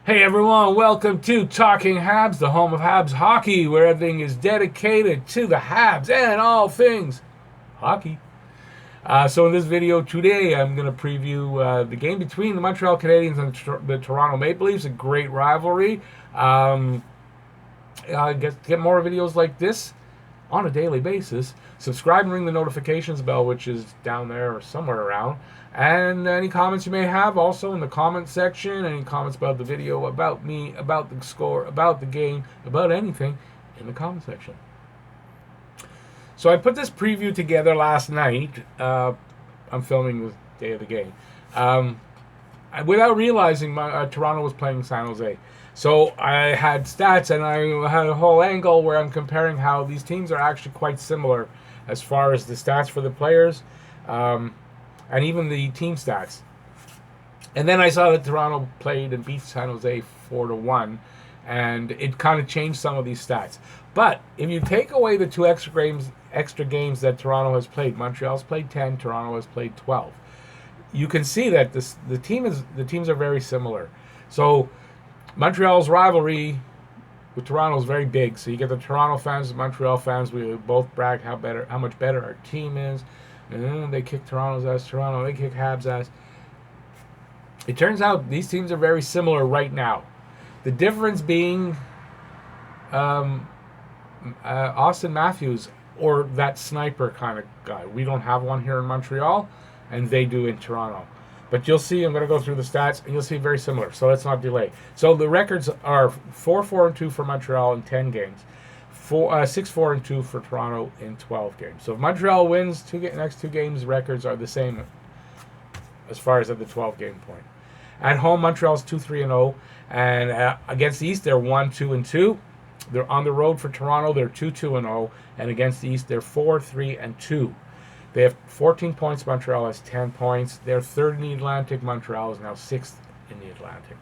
Hey everyone, welcome to Talking Habs, the home of Habs hockey, where everything is dedicated to the Habs and all things hockey. So in this video today, I'm going to preview the game between the Montreal Canadiens and the Toronto Maple Leafs, a great rivalry. Get more videos like this on a daily basis. Subscribe and ring the notifications bell, which is down there or somewhere around. And any comments you may have also in the comment section. Any comments about the video, about me, about the score, about the game, about anything in the comment section. So I put this preview together last night. I'm filming the day of the game. Without realizing Toronto was playing San Jose. So I had stats and I had a whole angle where I'm comparing how these teams are actually quite similar as far as the stats for the players and even the team stats. And then I saw that Toronto played and beat San Jose 4-1, and it kind of changed some of these stats. But if you take away the two extra games that Toronto has played, Montreal's played 10, Toronto has played 12. You can see that the teams are very similar. So Montreal's rivalry with Toronto is very big. So you get the Toronto fans, the Montreal fans. We both brag how much better our team is. And they kick Toronto's ass. Toronto, they kick Habs' ass. It turns out these teams are very similar right now. The difference being Austin Matthews, or that sniper kind of guy. We don't have one here in Montreal, and they do in Toronto. But you'll see, I'm going to go through the stats, and you'll see very similar. So let's not delay. So the records are 4-4-2 for Montreal in 10 games. 6-4-2 for Toronto in 12 games. So if Montreal wins next two games, records are the same as far as at the 12-game point. At home, Montreal's 2-3-0, and against the East, they're 1-2-2. They're on the road for Toronto. They're 2-2-0, and against the East, they're 4-3-2. They have 14 points. Montreal has 10 points. They're third in the Atlantic. Montreal is now sixth in the Atlantic.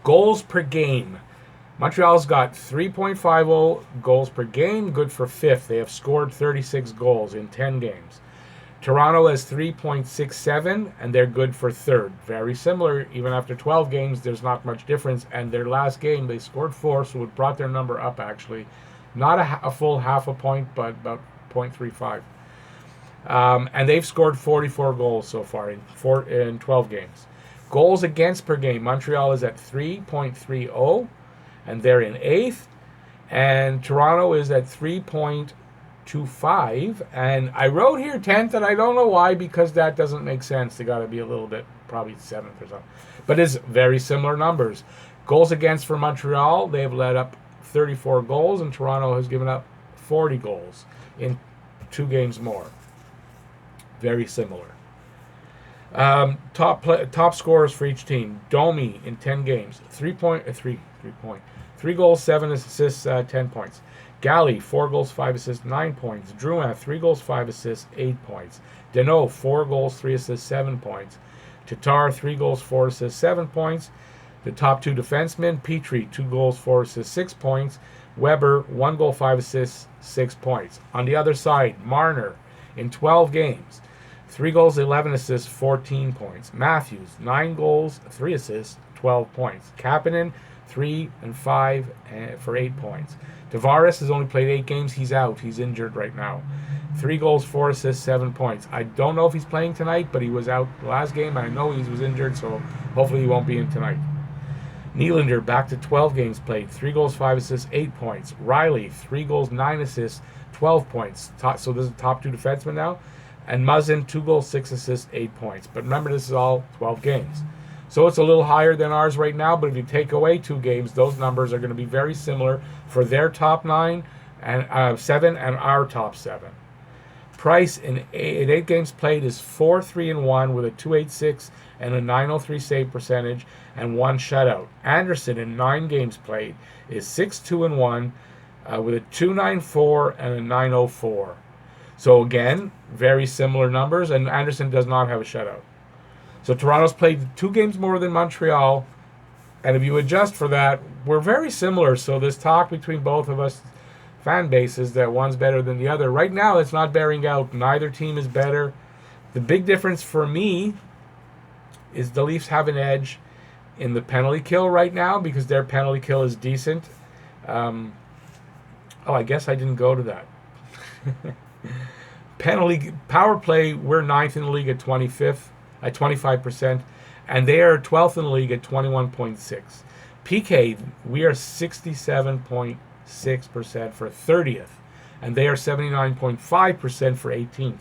Goals per game. Montreal's got 3.50 goals per game, good for fifth. They have scored 36 goals in 10 games. Toronto has 3.67, and they're good for third. Very similar. Even after 12 games, there's not much difference. And their last game, they scored 4, so it brought their number up, actually. Not a full half a point, but about 0.35. And they've scored 44 goals so far in 12 games. Goals against per game. Montreal is at 3.30. And they're in 8th. And Toronto is at 3.25. And I wrote here 10th, and I don't know why, because that doesn't make sense. They got to be a little bit, probably 7th or something. But it's very similar numbers. Goals against for Montreal, they have let up 34 goals, and Toronto has given up 40 goals in 2 games more. Very similar. Top scorers for each team. Domi in 10 games, 3 goals, 7 assists, 10 points. Galley, 4 goals, 5 assists, 9 points. Drouin, 3 goals, 5 assists, 8 points. Deneau, 4 goals, 3 assists, 7 points. Tatar, 3 goals, 4 assists, 7 points. The top 2 defensemen, Petrie, 2 goals, 4 assists, 6 points. Weber, 1 goal, 5 assists, 6 points. On the other side, Marner, in 12 games, 3 goals, 11 assists, 14 points. Matthews, 9 goals, 3 assists, 12 points. Kapanen, 3 and 5 for 8 points. Tavares has only played 8 games. He's out. He's injured right now. 3 goals, 4 assists, 7 points. I don't know if he's playing tonight, but he was out the last game. I know he was injured, so hopefully he won't be in tonight. Nylander back to 12 games played. 3 goals, 5 assists, 8 points. Riley, 3 goals, 9 assists, 12 points. So this is the top 2 defensemen now. And Muzzin, 2 goals, 6 assists, 8 points. But remember, this is all 12 games. So it's a little higher than ours right now, but if you take away 2 games, those numbers are going to be very similar for their top 9 and 7 and our top 7. Price in 8 games played is 4-3-1 with a 2.86 and a 9.03 save percentage and 1 shutout. Anderson in 9 games played is 6-2-1 with a 2.94 and a 9.04. So again, very similar numbers, and Anderson does not have a shutout. So Toronto's played 2 games more than Montreal, and if you adjust for that, we're very similar. So this talk between both of us fan bases that one's better than the other, right now it's not bearing out. Neither team is better. The big difference for me is the Leafs have an edge, in the penalty kill right now because their penalty kill is decent. I guess I didn't go to that. Penalty power play, we're 9th in the league at 25%, and they are 12th in the league at 21.6. PK, we are 67.6% for 30th, and they are 79.5% for 18th.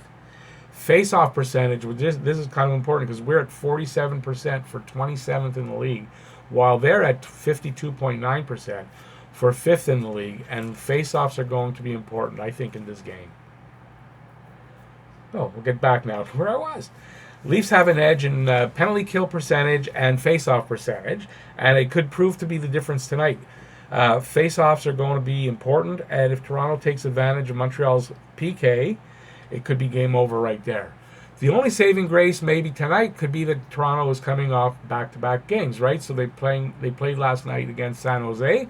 Face-off percentage, this is kind of important because we're at 47% for 27th in the league, while they're at 52.9% for 5th in the league, and face-offs are going to be important, I think, in this game. Oh, we'll get back now to where I was. Leafs have an edge in penalty kill percentage and face-off percentage, and it could prove to be the difference tonight. Face-offs are going to be important, and if Toronto takes advantage of Montreal's PK, it could be game over right there. The only saving grace maybe tonight could be that Toronto is coming off back-to-back games, right? So they played last night against San Jose.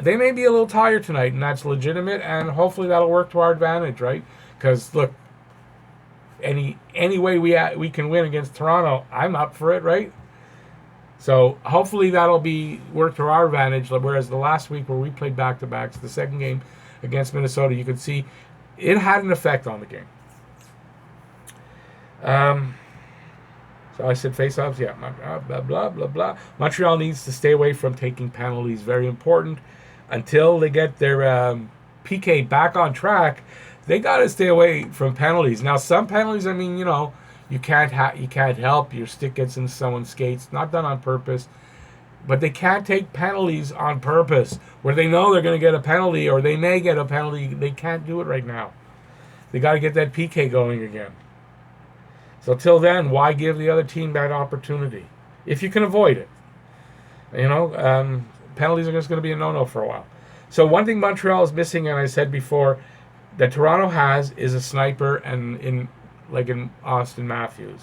They may be a little tired tonight, and that's legitimate, and hopefully that'll work to our advantage, right? Because, look, any way we can win against Toronto, I'm up for it, right? So hopefully that'll be work to our advantage. Whereas the last week where we played back-to-backs, the second game against Minnesota, you could see it had an effect on the game. So I said face-offs, yeah, blah, blah, blah, blah. Montreal needs to stay away from taking penalties. Very important. Until they get their PK back on track, they got to stay away from penalties. Now, some penalties, I mean, you can't help. Your stick gets in someone's skates. Not done on purpose. But they can't take penalties on purpose where they know they're going to get a penalty or they may get a penalty. They can't do it right now. They got to get that PK going again. So till then, why give the other team that opportunity? If you can avoid it. Penalties are just going to be a no-no for a while. So one thing Montreal is missing, and I said before, that Toronto has is a sniper, and in Austin Matthews.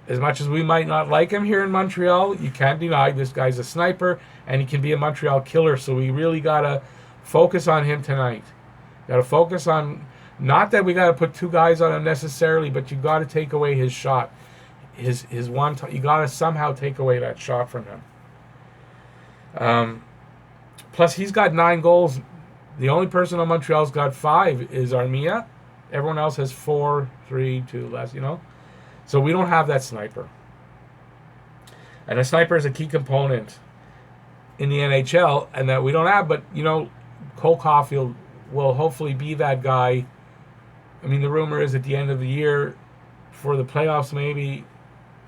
As much as we might not like him here in Montreal, you can't deny this guy's a sniper, and he can be a Montreal killer, so we really got to focus on him tonight. Got to focus on, not that we got to put two guys on him necessarily, but you got to take away his shot. His one, you got to somehow take away that shot from him. Plus, he's got 9 goals. The only person on Montreal's got 5 is Armia. Everyone else has 4, 3, 2 less, So we don't have that sniper. And a sniper is a key component in the NHL, and that we don't have. But, Cole Caulfield will hopefully be that guy. I mean, the rumor is at the end of the year for the playoffs, maybe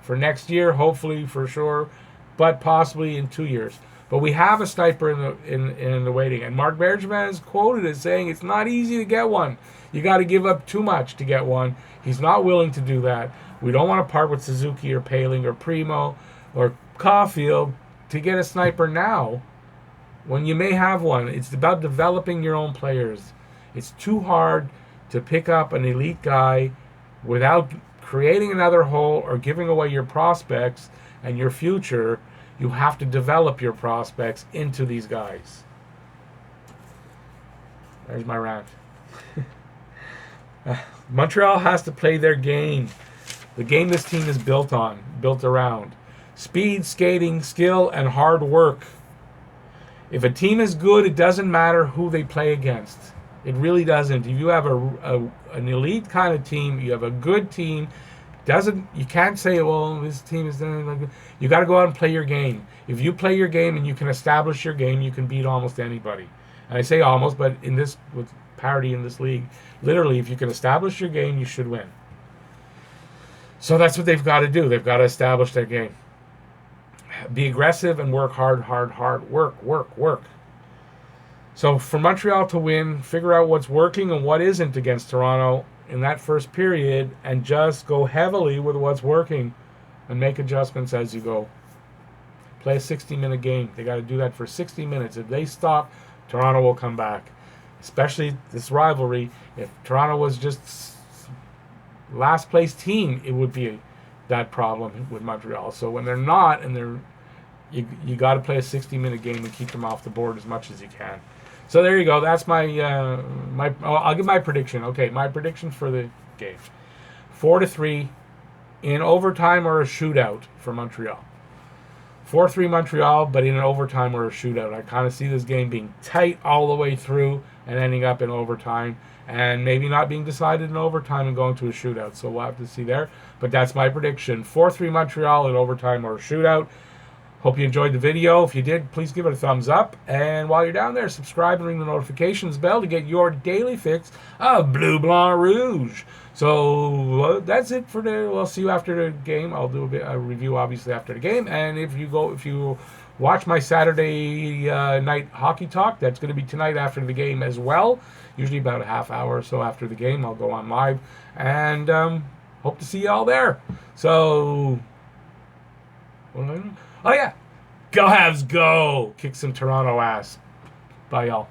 for next year, hopefully for sure, but possibly in 2 years. But we have a sniper in the waiting. And Mark Bergevin is quoted as saying it's not easy to get one. You got to give up too much to get one. He's not willing to do that. We don't want to part with Suzuki or Paling or Primo or Caulfield to get a sniper now when you may have one. It's about developing your own players. It's too hard to pick up an elite guy without creating another hole or giving away your prospects and your future. You have to develop your prospects into these guys. There's my rant. Montreal has to play their game. The game this team is built around. Speed, skating, skill, and hard work. If a team is good, it doesn't matter who they play against. It really doesn't. If you have an elite kind of team, you have a good team, you can't say, well, this team is doing like that. You got to go out and play your game. If you play your game and you can establish your game, you can beat almost anybody. And I say almost, but with parity in this league, literally, if you can establish your game, you should win. So that's what they've got to do. They've got to establish their game. Be aggressive and work hard. Work. So for Montreal to win, figure out what's working and what isn't against Toronto in that first period, and just go heavily with what's working and make adjustments as you go. Play a 60-minute game. They got to do that for 60 minutes. If they stop, Toronto will come back. Especially this rivalry. If Toronto was just last place team, it would be that problem with Montreal. So when they're not, and you got to play a 60-minute game and keep them off the board as much as you can. So there you go. That's my I'll give my prediction. Okay, my prediction for the game: 4-3 in overtime or a shootout for Montreal. 4-3 Montreal, but in an overtime or a shootout. I kind of see this game being tight all the way through and ending up in overtime, and maybe not being decided in overtime and going to a shootout. So we'll have to see there. But that's my prediction. 4-3 Montreal in overtime or a shootout. Hope you enjoyed the video. If you did, please give it a thumbs up. And while you're down there, subscribe and ring the notifications bell to get your daily fix of Bleu Blanc Rouge. So that's it for the. We'll see you after the game. I'll do a review obviously after the game. And if you watch my Saturday night hockey talk, that's going to be tonight after the game as well. Usually about a half hour or so after the game, I'll go on live. And hope to see you all there. So, oh yeah, go Habs, go! Kick some Toronto ass. Bye, y'all.